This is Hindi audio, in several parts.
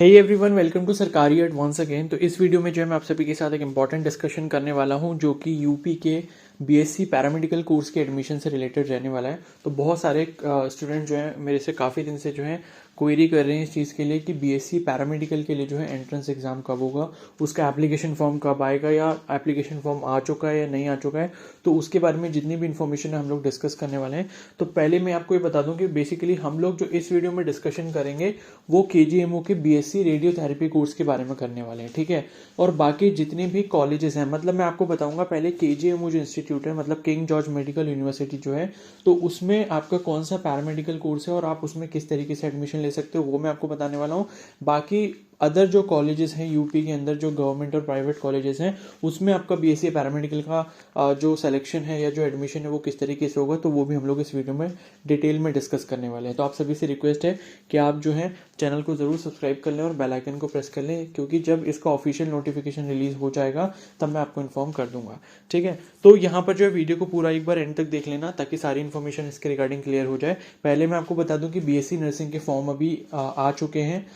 हे एवरीवन, वेलकम टू सरकारी एड वंस अगेन। तो इस वीडियो में जो है मैं आप सभी के साथ एक इंपॉर्टेंट डिस्कशन करने वाला हूं जो कि यूपी के बीएससी पैरामेडिकल कोर्स के एडमिशन से रिलेटेड रहने वाला है। तो बहुत सारे स्टूडेंट जो है मेरे से काफ़ी दिन से जो है क्वेरी कर रहे हैं इस चीज़ के लिए कि बीएससी पैरामेडिकल के लिए जो है एंट्रेंस एग्ज़ाम कब होगा, उसका एप्लीकेशन फॉर्म कब आएगा, या एप्लीकेशन फॉर्म आ चुका है या नहीं आ चुका है। तो उसके बारे में जितनी भी इन्फॉर्मेशन है हम लोग डिस्कस करने वाले हैं। तो पहले मैं आपको ये बता दूं कि बेसिकली हम लोग जो इस वीडियो में डिस्कशन करेंगे वो केजीएमओ के बीएससी रेडियोथेरेपी कोर्स के बारे में करने वाले हैं, ठीक है। और बाकी जितने भी कॉलेजेस हैं, मतलब मैं आपको बताऊंगा पहले केजीएमओ जो इंस्टीट्यूट है, मतलब किंग जॉर्ज मेडिकल यूनिवर्सिटी जो है, तो उसमें आपका कौन सा पैरामेडिकल कोर्स है और आप उसमें किस तरीके से एडमिशन ले सकते हो वो मैं आपको बताने वाला हूँ। बाकी अदर जो कॉलेजेस हैं यूपी के अंदर, जो गवर्नमेंट और प्राइवेट कॉलेजेस हैं, उसमें आपका बीएससी पैरामेडिकल का जो सिलेक्शन है या जो एडमिशन है वो किस तरीके से होगा, तो वो भी हम लोग इस वीडियो में डिटेल में डिस्कस करने वाले हैं। तो आप सभी से रिक्वेस्ट है कि आप जो है चैनल को जरूर सब्सक्राइब कर लें और बेल आइकन को प्रेस कर लें, क्योंकि जब इसका ऑफिशियल नोटिफिकेशन रिलीज हो जाएगा तब मैं आपको इन्फॉर्म कर दूंगा, ठीक है। तो यहाँ पर जो है वीडियो को पूरा एक बार एंड तक देख लेना ताकि सारी इन्फॉर्मेशन इसके रिगार्डिंग क्लियर हो जाए। पहले मैं आपको बता दूं कि बीएससी नर्सिंग के फॉर्म अभी आ चुके हैं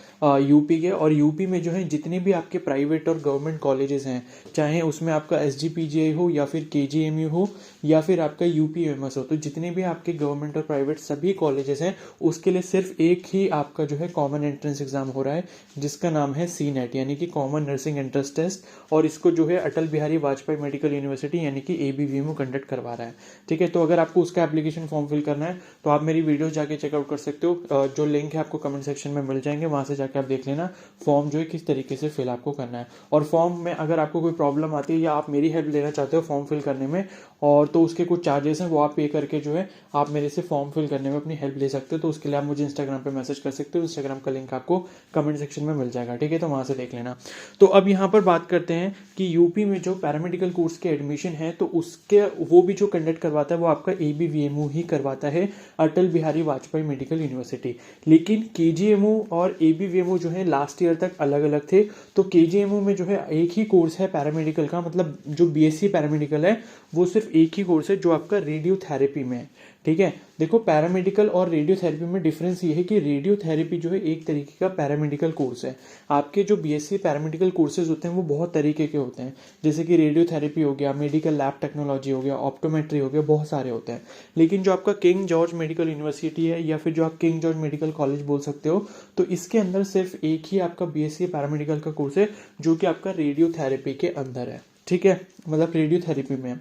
यूपी के, और यूपी में जो है जितने भी आपके प्राइवेट और गवर्नमेंट कॉलेजेस हैं, चाहे उसमें आपका एसजीपीजीआई हो या फिर केजीएमयू हो या फिर आपका यूपीएमएस हो, तो जितने भी आपके गवर्नमेंट और प्राइवेट सभी कॉलेजेस हैं उसके लिए सिर्फ एक ही आपका जो है कॉमन एंट्रेंस एग्जाम हो रहा है, जिसका नाम है सीनेट यानी कि कॉमन नर्सिंग एंट्रेंस टेस्ट। और इसको जो है अटल बिहारी वाजपेयी मेडिकल यूनिवर्सिटी यानी कि एबीवीएमयू कंडक्ट करवा रहा है, ठीक है। तो अगर आपको उसका एप्लीकेशन फॉर्म फिल करना है तो आप मेरी वीडियो जाके चेकआउट कर सकते हो, जो लिंक है आपको कमेंट सेक्शन में मिल जाएंगे, वहां से जाके आप देख लेना फॉर्म जो है किस तरीके से फिल आपको करना है। और फॉर्म में अगर आपको कोई प्रॉब्लम आती है या आप मेरी हेल्प लेना चाहते हो फॉर्म फिल करने में, और तो उसके कुछ चार्जेस हैं वो आप पे करके जो है आप मेरे से फॉर्म फिल करने में अपनी हेल्प ले सकते हो। तो उसके लिए आप मुझे इंस्टाग्राम पे मैसेज कर सकते हो, इंस्टाग्राम का लिंक आपको कमेंट सेक्शन में मिल जाएगा, ठीक है। तो वहां से देख लेना। तो अब यहाँ पर बात करते हैं कि यूपी में जो पैरामेडिकल कोर्स के एडमिशन है तो उसके वो भी जो कंडक्ट करवाता है वो आपका एबीवीएमयू ही करवाता है, अटल बिहारी वाजपेयी मेडिकल यूनिवर्सिटी। लेकिन केजीएमयू और एबीवीएमयू जो है लास्ट ईयर तक अलग अलग थे। तो केजीएमयू में जो है एक ही कोर्स है पैरामेडिकल का, मतलब जो बीएससी पैरामेडिकल है वो सिर्फ एक ही कोर्स है जो आपका रेडियोथेरेपी में है, ठीक है। देखो, पैरामेडिकल और रेडियोथेरेपी में डिफरेंस ये है कि रेडियोथेरेपी जो है एक तरीके का पैरामेडिकल कोर्स है। आपके जो बीएससी पैरामेडिकल कोर्सेज होते हैं वो बहुत तरीके के होते हैं, जैसे कि रेडियोथेरेपी हो गया, मेडिकल लैब टेक्नोलॉजी हो गया, ऑप्टोमेट्री हो गया, बहुत सारे होते हैं। लेकिन जो आपका किंग जॉर्ज मेडिकल यूनिवर्सिटी है या फिर जो आप किंग जॉर्ज मेडिकल कॉलेज बोल सकते हो, तो इसके अंदर सिर्फ एक ही आपका बीएससी पैरामेडिकल का कोर्स है जो कि आपका रेडियोथेरेपी के अंदर है, ठीक है, मतलब रेडियोथेरेपी में।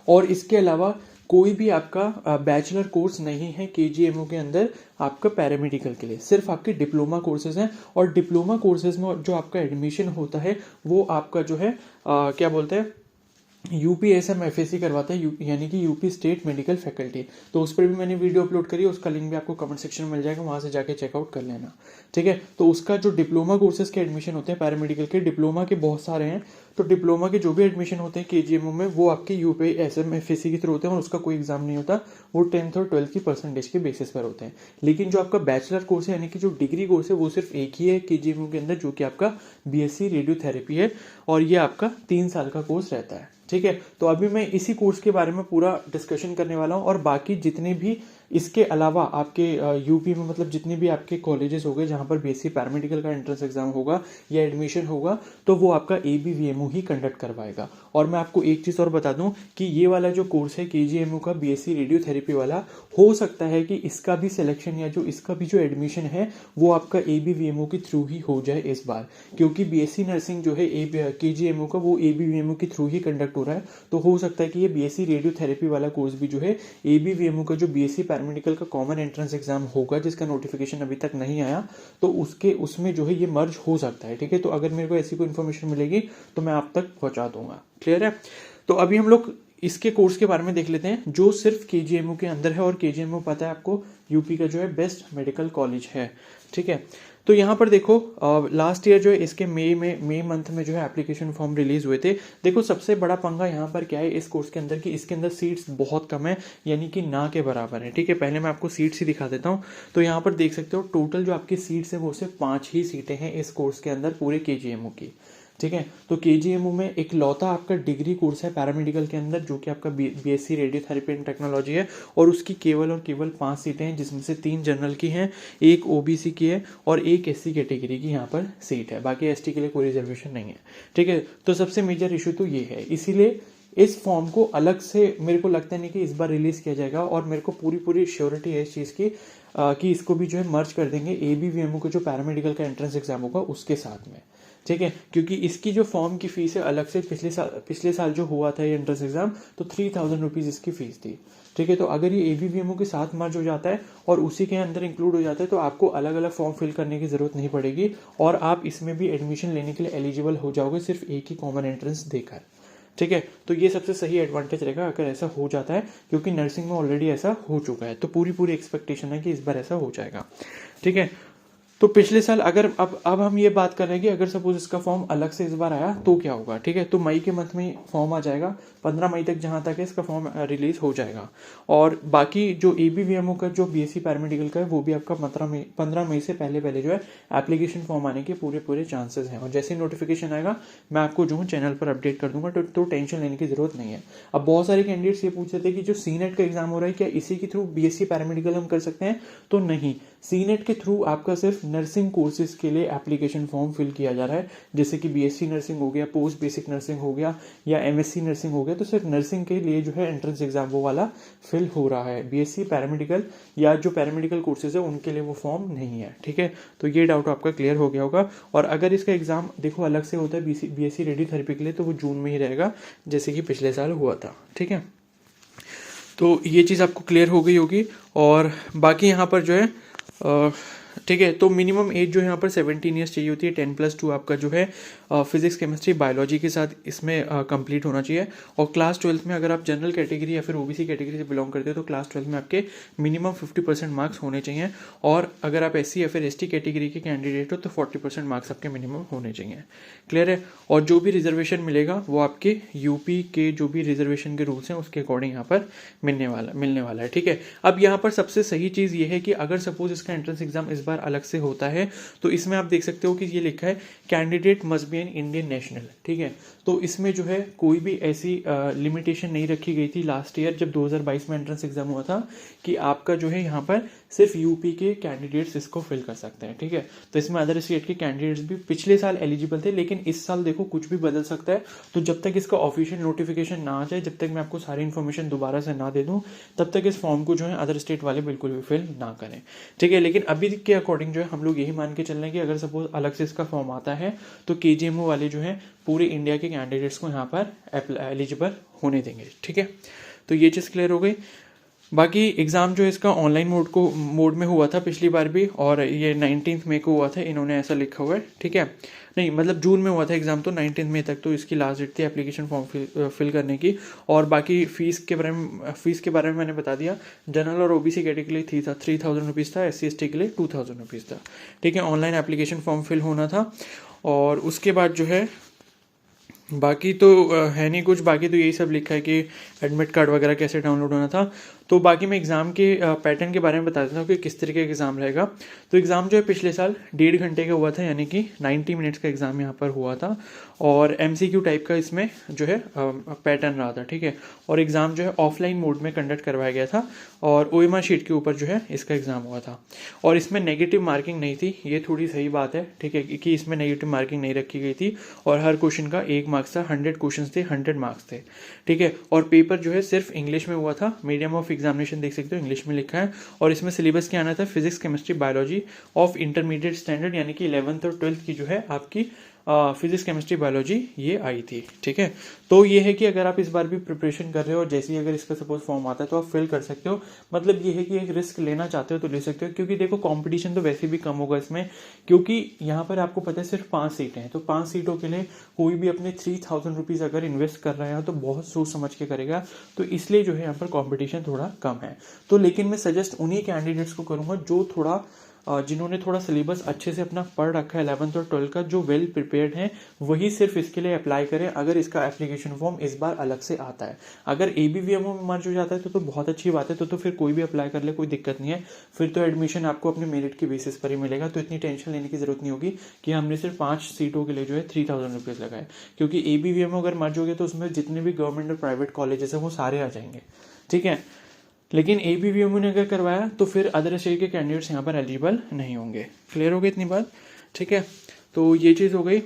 और इसके अलावा कोई भी आपका बैचलर कोर्स नहीं है केजीएमओ के अंदर आपका पैरामेडिकल के लिए, सिर्फ आपके डिप्लोमा कोर्सेज हैं। और डिप्लोमा कोर्सेज में जो आपका एडमिशन होता है वो आपका जो है क्या बोलते हैं, यूपीएसएम-एफएससी करवाता है, यानी कि यूपी स्टेट मेडिकल फैकल्टी। तो उस पर भी मैंने वीडियो अपलोड करी है, उसका लिंक भी आपको कमेंट सेक्शन में मिल जाएगा, वहां से जाके चेकआउट कर लेना, ठीक है। तो उसका जो डिप्लोमा कोर्सेज के एडमिशन होते हैं पैरामेडिकल के, डिप्लोमा के बहुत सारे हैं, तो डिप्लोमा के जो भी एडमिशन होते हैं केजीएमओ में वो आपके यूपीएसएम-एफएससी के थ्रू होते हैं और उसका कोई एग्जाम नहीं होता, वो 10th और 12th की परसेंटेज के बेसिस पर होते हैं। लेकिन जो आपका बैचलर कोर्स है यानी कि जो डिग्री कोर्स है वो सिर्फ एक ही है केजीएमओ के अंदर, जो कि आपका बीएससी रेडियोथेरेपी है, और ये आपका 3 साल का कोर्स रहता है, ठीक है। तो अभी मैं इसी कोर्स के बारे में पूरा डिस्कशन करने वाला हूं, और बाकी जितने भी इसके अलावा आपके यूपी में, मतलब जितने भी आपके कॉलेजेस हो गए जहां पर बीएससी पैरामेडिकल का एंट्रेंस एग्जाम होगा या एडमिशन होगा, तो वो आपका एबीवीएमयू ही कंडक्ट करवाएगा। और मैं आपको एक चीज और बता दूं कि ये वाला जो कोर्स है केजीएमयू का बीएससी रेडियोथेरेपी वाला, हो सकता है कि इसका भी सिलेक्शन या जो इसका भी जो एडमिशन है वो आपका एबीवीएमयू के थ्रू ही हो जाए इस बार, क्योंकि बीएससी नर्सिंग जो है केजीएमयू का वो एबीवीएमयू के थ्रू ही कंडक्ट हो रहा है। तो हो सकता है कि ये बीएससी रेडियोथेरेपी वाला कोर्स भी जो है एबीवीएमयू का जो बीएससी पैरामेडिकल का कॉमन एंट्रेंस एग्जाम होगा, जिसका नोटिफिकेशन अभी तक नहीं आया, तो उसमें जो है ये मर्ज हो सकता है, ठीक है। तो अगर मेरे को ऐसी कोई इन्फॉर्मेशन मिलेगी तो मैं आप तक पहुंचा दूंगा, क्लियर है। तो अभी हम लोग इसके कोर्स के बारे में देख लेते हैं जो सिर्फ केजीएमयू के अंदर है, और केजीएमयू पता है आपको यूपी का जो है बेस्ट मेडिकल कॉलेज है, ठीक है। तो यहाँ पर देखो, लास्ट ईयर जो है इसके मई मंथ में जो है एप्लीकेशन फॉर्म रिलीज हुए थे। देखो, सबसे बड़ा पंगा यहाँ पर क्या है इस कोर्स के अंदर कि इसके अंदर सीट्स बहुत कम है, यानी कि ना के बराबर है, ठीक है। पहले मैं आपको सीट्स ही दिखा देता हूँ। तो यहाँ पर देख सकते हो टोटल जो आपकी सीट्स है वो सिर्फ 5 ही सीटें हैं इस कोर्स के अंदर पूरे केजीएमयू की, ठीक है। तो केजीएमयू में एक लौता आपका डिग्री कोर्स है पैरामेडिकल के अंदर जो कि आपका बीएससी रेडियोथेरेपी एंड टेक्नोलॉजी है, और उसकी केवल और केवल 5 सीटें हैं, जिसमें से 3 जनरल की हैं, एक ओबीसी की है और एक एससी कैटेगरी की यहाँ पर सीट है। बाकी एसटी के लिए कोई रिजर्वेशन नहीं है। ठीक है। तो सबसे मेजर इशू तो ये है, इसीलिए इस फॉर्म को अलग से मेरे को लगता नहीं कि इस बार रिलीज किया जाएगा, और मेरे को पूरी श्योरिटी है इस चीज़ की कि इसको भी जो है मर्ज कर देंगे एबीवीएमयू को जो पैरामेडिकल का एंट्रेंस एग्जाम होगा उसके साथ में। ठीक है। क्योंकि इसकी जो फॉर्म की फीस है अलग से, पिछले साल जो हुआ था ये एंट्रेंस एग्जाम, तो 3000 रुपीज़ इसकी फीस थी। ठीक है। तो अगर ये एबीवीएमयू के साथ मर्ज हो जाता है और उसी के अंदर इंक्लूड हो जाता है तो आपको अलग अलग फॉर्म फिल करने की जरूरत नहीं पड़ेगी, और आप इसमें भी एडमिशन लेने के लिए एलिजिबल हो जाओगे सिर्फ एक ही कॉमन एंट्रेंस देकर। ठीक है। तो ये सबसे सही एडवांटेज रहेगा अगर ऐसा हो जाता है, क्योंकि नर्सिंग में ऑलरेडी ऐसा हो चुका है। तो पूरी एक्सपेक्टेशन है कि इस बार ऐसा हो जाएगा। ठीक है। तो पिछले साल अगर अब हम ये बात कर रहे हैं कि अगर सपोज इसका फॉर्म अलग से इस बार आया तो क्या होगा। ठीक है। तो मई के मंथ में फॉर्म आ जाएगा, 15 मई तक जहां तक है इसका फॉर्म रिलीज हो जाएगा। और बाकी जो एबीवीएमयू का जो बीएससी पैरामेडिकल का है वो भी आपका 15 मई से पहले जो है एप्लीकेशन फॉर्म आने के पूरे चांसेस हैं। और जैसे नोटिफिकेशन आएगा मैं आपको जो हूँ चैनल पर अपडेट कर दूंगा, तो टेंशन लेने की जरूरत नहीं है। अब बहुत सारे कैंडिडेट्स ये पूछ रहे थे कि जो सीनेट का एग्जाम हो रहा है क्या इसी के थ्रू बीएससी पैरामेडिकल हम कर सकते हैं, तो नहीं, सीनेट के थ्रू आपका सिर्फ नर्सिंग कोर्सेज के लिए एप्लीकेशन फॉर्म फिल किया जा रहा है, जैसे कि बीएससी नर्सिंग हो गया, पोस्ट बेसिक नर्सिंग हो गया, या एमएससी नर्सिंग हो गया। तो सिर्फ नर्सिंग के लिए जो है एंट्रेंस एग्जाम वो वाला फिल हो रहा है। बीएससी पैरामेडिकल या जो पैरामेडिकल कोर्सेज है उनके लिए वो फॉर्म नहीं है। ठीक है। तो ये डाउट आपका क्लियर हो गया होगा। और अगर इसका एग्जाम देखो अलग से होता है बीएससी रेडियोथेरेपी के लिए, तो वो जून में ही रहेगा जैसे कि पिछले साल हुआ था। ठीक है। तो ये चीज़ आपको क्लियर हो गई होगी। और बाकी यहाँ पर जो है ठीक है, तो मिनिमम एज जो है यहाँ पर 17 ईयर्स चाहिए होती है। 10+2 आपका जो है फिजिक्स केमिस्ट्री बायोलॉजी के साथ इसमें कंप्लीट होना चाहिए। और क्लास 12 में अगर आप जनरल कैटेगरी या फिर ओबीसी कैटेगरी से बिलोंग करते हो तो क्लास 12 में आपके मिनिमम 50% मार्क्स होने चाहिए। और अगर आप एससी या फिर एसटी कैटेगरी के कैंडिडेट हो तो 40% मार्क्स आपके मिनिमम होने चाहिए। क्लियर है। और जो भी रिजर्वेशन मिलेगा वो आपके यूपी के जो भी रिजर्वेशन के रूल्स हैं उसके अकॉर्डिंग यहाँ पर मिलने वाला है। ठीक है। अब यहाँ पर सबसे सही चीज़ ये है कि अगर सपोज इसका एंट्रेंस एग्जाम इस बार अलग से होता है तो इसमें आप देख सकते हो कि ये लिखा है candidate must be an Indian national. ठीक है। तो इसमें जो है कोई भी ऐसी लिमिटेशन नहीं रखी गई थी लास्ट ईयर जब 2022 में एंट्रेंस एग्जाम हुआ था कि आपका जो है यहाँ पर सिर्फ यूपी के कैंडिडेट्स इसको फिल कर सकते हैं। ठीक है। तो इसमें अदर स्टेट के कैंडिडेट्स भी पिछले साल एलिजिबल थे, लेकिन इस साल देखो कुछ भी बदल सकता है। तो जब तक इसका ऑफिशियल नोटिफिकेशन ना आ जाए, जब तक मैं आपको सारी इन्फॉर्मेशन दोबारा से ना दे दूं, तब तक इस फॉर्म को जो है अदर स्टेट वाले बिल्कुल भी फिल ना करें। ठीक है। लेकिन अभी के अकॉर्डिंग जो है हम लोग यही मान के चल रहे हैं कि अगर सपोज अलग से इसका फॉर्म आता है तो केजीएमयू वाले जो है पूरे इंडिया के कैंडिडेट्स को यहाँ पर एलिजिबल होने देंगे। ठीक है। तो ये चीज़ क्लियर हो गई। बाकी एग्ज़ाम जो इसका ऑनलाइन मोड में हुआ था पिछली बार भी, और ये 19 मई को हुआ था, इन्होंने ऐसा लिखा हुआ है। ठीक है। नहीं मतलब जून में हुआ था एग्जाम, तो 19 मई तक तो इसकी लास्ट डेट थी एप्लीकेशन फॉर्म फिल करने की। और बाकी फीस के बारे में मैंने बता दिया। जनरल और ओबीसी कैटेगरी के लिए 3000 रुपीज़ था, SC ST के लिए 2000 रुपीज़ था। ठीक है। ऑनलाइन एप्लीकेशन फॉर्म फिल होना था। और उसके बाद जो है बाकी तो है नहीं कुछ, बाकी तो यही सब लिखा है कि एडमिट कार्ड वगैरह कैसे डाउनलोड होना था। तो बाकी मैं एग्ज़ाम के पैटर्न के बारे में बता देता हूँ कि किस तरीके का एग्ज़ाम रहेगा। तो एग्ज़ाम जो है पिछले साल 1.5 घंटे का हुआ था, यानी कि 90 मिनट्स का एग्ज़ाम यहाँ पर हुआ था। और MCQ टाइप का इसमें जो है पैटर्न रहा था। ठीक है। और एग्ज़ाम जो है ऑफलाइन मोड में कंडक्ट करवाया गया था, और OMR शीट के ऊपर जो है इसका एग्ज़ाम हुआ था। और इसमें नेगेटिव मार्किंग नहीं थी, ये थोड़ी सही बात है। ठीक है, कि इसमें नेगेटिव मार्किंग नहीं रखी गई थी। और हर क्वेश्चन का 1 मार्क्स था, 100 क्वेश्चन थे, 100 मार्क्स थे। ठीक है। और पेपर जो है सिर्फ इंग्लिश में हुआ था। मीडियम ऑफ एग्जामिनेशन देख सकते हो इंग्लिश में लिखा है। और इसमें सिलेबस क्या आना था, physics chemistry biology of intermediate standard, यानी कि 11th और 12th की जो है आपकी फिजिक्स केमिस्ट्री बायोलॉजी ये आई थी। ठीक है। तो ये है कि अगर आप इस बार भी प्रिपरेशन कर रहे हो और जैसे ही अगर इसका सपोज फॉर्म आता है तो आप फिल कर सकते हो। मतलब ये है कि एक रिस्क लेना चाहते हो तो ले सकते हो, क्योंकि देखो कंपटीशन तो वैसे भी कम होगा इसमें, क्योंकि यहाँ पर आपको पता है सिर्फ 5 सीटें हैं। तो 5 सीटों के लिए कोई भी अपने 3000 रुपीज़ अगर इन्वेस्ट कर रहे हैं तो बहुत सोच समझ के करेगा। तो इसलिए जो है यहाँ पर कॉम्पिटिशन थोड़ा कम है। तो लेकिन मैं सजेस्ट उन्हीं कैंडिडेट्स को करूँगा जो थोड़ा जिन्होंने थोड़ा सिलेबस अच्छे से अपना पढ़ रखा है 11th और 12th का, जो वेल प्रिपेयर्ड हैं, वही सिर्फ इसके लिए अप्लाई करें अगर इसका एप्लीकेशन फॉर्म इस बार अलग से आता है। अगर ABVMO में मर्ज हो जाता है तो बहुत अच्छी बात है, तो फिर कोई भी अप्लाई कर ले, कोई दिक्कत नहीं है। फिर तो एडमिशन आपको अपने मेरिट के बेसिस पर ही मिलेगा, तो इतनी टेंशन लेने की जरूरत नहीं होगी कि हमने सिर्फ 5 सीटों के लिए जो है 3000 रुपीज़ लगाए। क्योंकि ABVMO अगर मर्ज हो गया तो उसमें जितने भी गवर्नमेंट और प्राइवेट कॉलेजेस हैं वो सारे आ जाएंगे, ठीक है। लेकिन ABVMO ने अगर करवाया तो फिर अदर स्टेट के कैंडिडेट्स यहाँ पर एलिजिबल नहीं होंगे। क्लियर हो गई इतनी बात, ठीक है। तो ये चीज़ हो गई।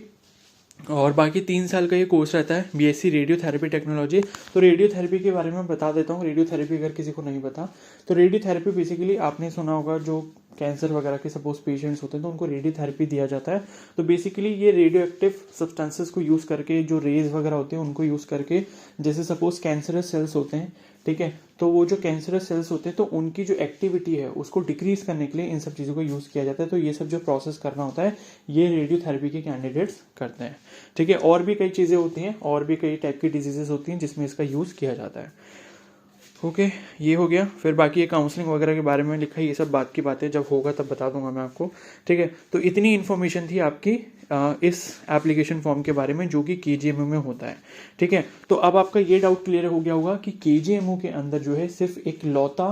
और बाकी 3 साल का ये कोर्स रहता है, BSc रेडियोथेरेपी टेक्नोलॉजी। तो रेडियोथेरेपी के बारे में बता देता हूँ। रेडियोथेरेपी अगर किसी को नहीं पता तो रेडियोथेरेपी बेसिकली आपने सुना होगा, जो कैंसर वगैरह के सपोज पेशेंट्स होते हैं तो उनको रेडियोथेरेपी दिया जाता है। तो बेसिकली ये रेडियो एक्टिव सब्सटेंसेस को यूज़ करके, जो रेज वगैरह होते हैं उनको यूज़ करके, जैसे सपोज कैंसरस सेल्स होते हैं, ठीक है, तो वो जो कैंसरस सेल्स होते हैं तो उनकी जो एक्टिविटी है उसको डिक्रीज करने के लिए इन सब चीज़ों को यूज़ किया जाता है। तो ये सब जो प्रोसेस करना होता है ये रेडियोथेरेपी के कैंडिडेट्स करते हैं, ठीक है। और भी कई चीज़ें होती हैं, और भी कई टाइप की डिजीजेस होती हैं जिसमें इसका यूज़ किया जाता है। ओके, ये हो गया। फिर बाकी ये काउंसलिंग वगैरह के बारे में लिखा है, ये सब बात की बातें, जब होगा तब बता दूंगा मैं आपको, ठीक है। तो इतनी इन्फॉर्मेशन थी आपकी इस एप्लीकेशन फॉर्म के बारे में जो कि KGMU में होता है, ठीक है। तो अब आपका ये डाउट क्लियर हो गया होगा कि KGMU के अंदर जो है सिर्फ एक लौता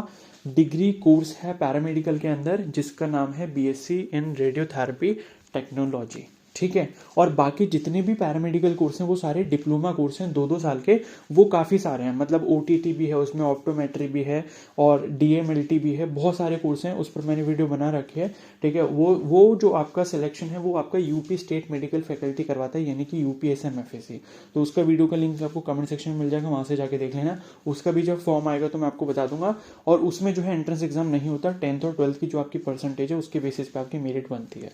डिग्री कोर्स है पैरामेडिकल के अंदर, जिसका नाम है BSc इन रेडियोथेरेपी टेक्नोलॉजी, ठीक है। और बाकी जितने भी पैरामेडिकल कोर्स हैं वो सारे डिप्लोमा कोर्स हैं 2-2 साल के, वो काफ़ी सारे हैं। मतलब OTT भी है उसमें, ऑप्टोमेट्री भी है और DMLT भी है, बहुत सारे कोर्स हैं, उस पर मैंने वीडियो बना रखी है, ठीक है। वो जो आपका सिलेक्शन है वो आपका UP स्टेट मेडिकल फैकल्टी करवाता है, यानी कि UPSM-FAC। तो उसका वीडियो का लिंक आपको कमेंट सेक्शन में मिल जाएगा, वहाँ से जाके देख लेना। उसका भी जब फॉर्म आएगा तो मैं आपको बता दूंगा। और उसमें जो है एंट्रेंस एग्जाम नहीं होता, 10th और 12th की जो आपकी परसेंटेज है उसके बेसिस पे आपकी मेरिट बनती है,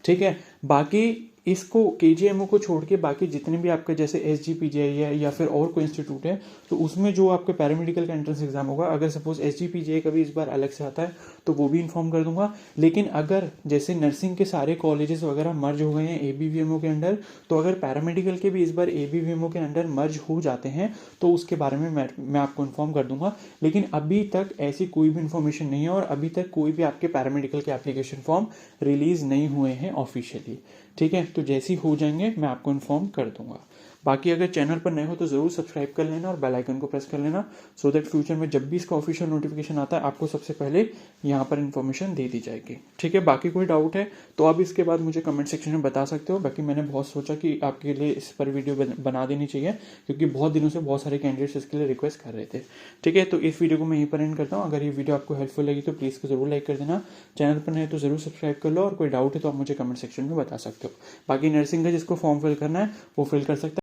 ठीक है। बाकी इसको KGMU को छोड़ के बाकी जितने भी आपके जैसे SGPGI है या फिर और कोई इंस्टीट्यूट है, तो उसमें जो आपके पैरामेडिकल का एंट्रेंस एग्जाम होगा, अगर सपोज SGPGI का भी इस बार अलग से आता है तो वो भी इन्फॉर्म कर दूंगा। लेकिन अगर जैसे नर्सिंग के सारे कॉलेजेस वगैरह मर्ज हो गए हैं ABVMO के अंडर, तो अगर पैरामेडिकल के भी इस बार ABVMO के अंडर मर्ज हो जाते हैं तो उसके बारे में मैं आपको इन्फॉर्म कर दूंगा। लेकिन अभी तक ऐसी कोई भी इन्फॉर्मेशन नहीं है और अभी तक कोई भी आपके पैरामेडिकल के एप्लीकेशन फॉर्म रिलीज नहीं हुए हैं ऑफिशियली, ठीक है। तो जैसे ही हो जाएंगे मैं आपको इन्फॉर्म कर दूंगा। बाकी अगर चैनल पर नए हो तो ज़रूर सब्सक्राइब कर लेना और बेल आइकन को प्रेस कर लेना, सो दैट फ्यूचर में जब भी इसका ऑफिशियल नोटिफिकेशन आता है आपको सबसे पहले यहाँ पर इन्फॉर्मेशन दे दी जाएगी, ठीक है। बाकी कोई डाउट है तो आप इसके बाद मुझे कमेंट सेक्शन में बता सकते हो। बाकी मैंने बहुत सोचा कि आपके लिए इस पर वीडियो बना देनी चाहिए, क्योंकि बहुत दिनों से बहुत सारे कैंडिडेट्स इसके लिए रिक्वेस्ट कर रहे थे, ठीक है। तो इस वीडियो को मैं यहीं पर एंड करता हूँ। अगर ये वीडियो आपको हेल्पफुल लगी तो प्लीज़ को जरूर लाइक कर देना, चैनल पर नए तो जरूर सब्सक्राइब कर लो, और कोई डाउट है तो आप मुझे कमेंट सेक्शन में बता सकते हो। बाकी नर्सिंग का जिसको फॉर्म फिल करना है वो फिल कर सकते हैं।